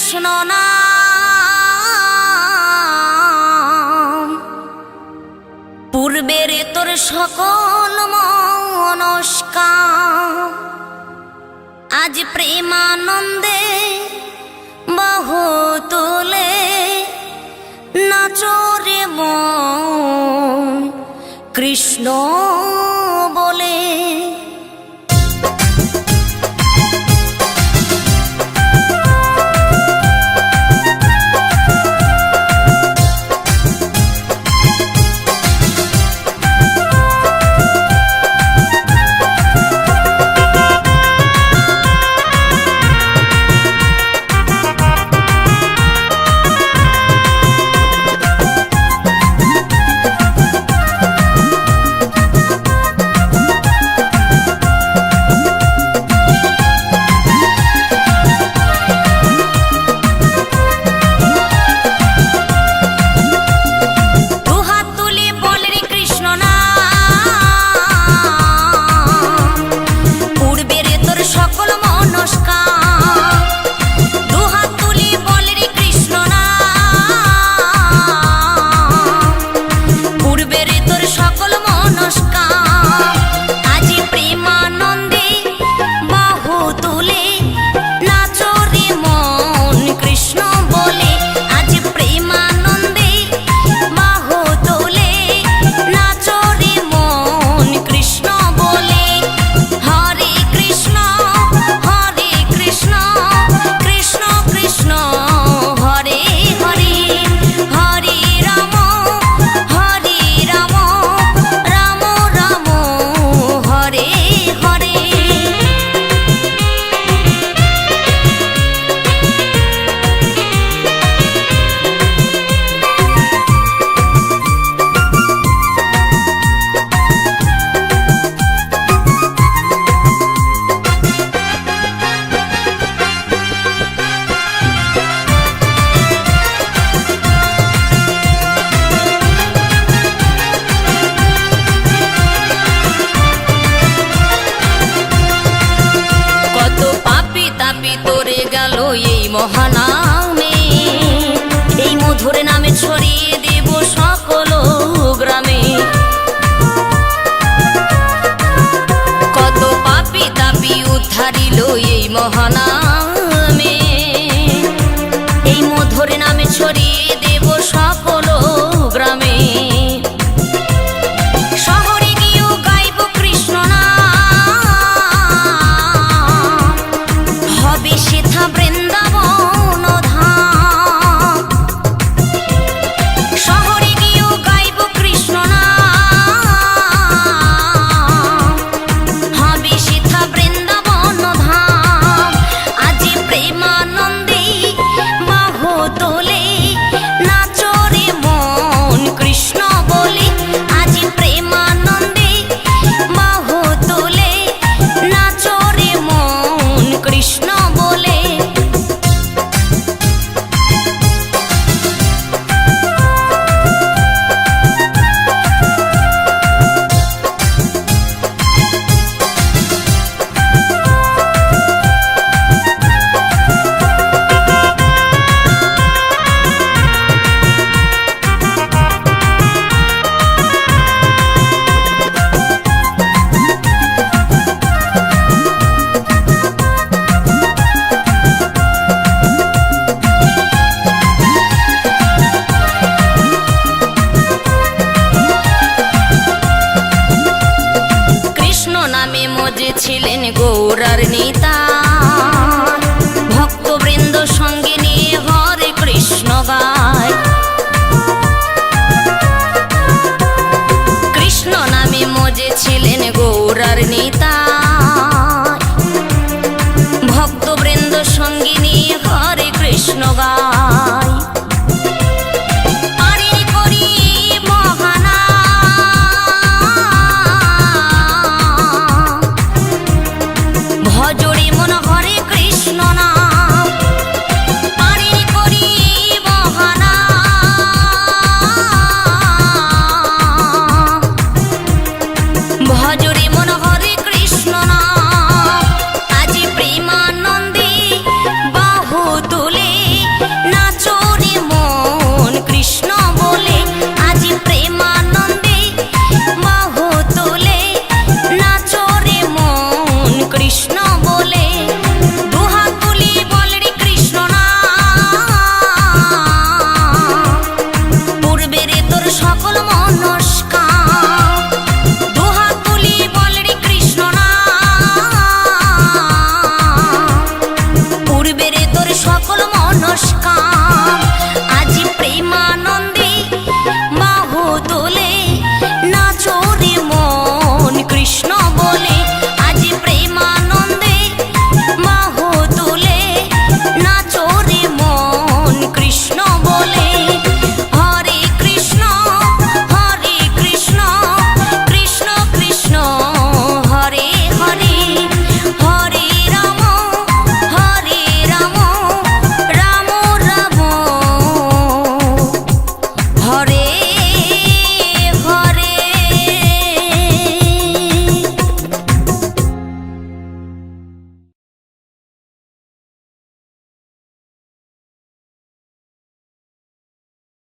কৃষ্ণ নাম, পূর্বের তোর সকল মনস্কাম, আজ প্রেমানন্দে বহু তোলে নাচরে মন কৃষ্ণ বলে। মহানামে এই মধুর নামে ছড়িয়ে দেব সকল গ্রামে। কত পাপী তাপী উদ্ধারিল এই মহানামে, এই মধুর নামে ছড়িয়ে দেব সকল গ্রামে। শহরে গিয়েও গাইব কৃষ্ণ নাম, হবে সেথা বৃন্দাবন ধাম। শহরে গিয়েও গাইব কৃষ্ণ নাম, হবে সেথা বৃন্দাবন ধাম। আজ প্রেমানন্দে বাহু তোলে নাচরে মন কৃষ্ণ বলে। আজ প্রেমানন্দে বাহু তোলে নাচরে মন কৃষ্ণ বলে। ছিলেন গৌরার নেতা, ভক্তবৃন্দ সঙ্গে নিয়ে হরে কৃষ্ণ গায়। কৃষ্ণ নামে মজে ছিলেন গৌরার নেতা, ভক্তবৃন্দ সঙ্গে নিয়ে হরে কৃষ্ণ গায়। ভজরে মন সকল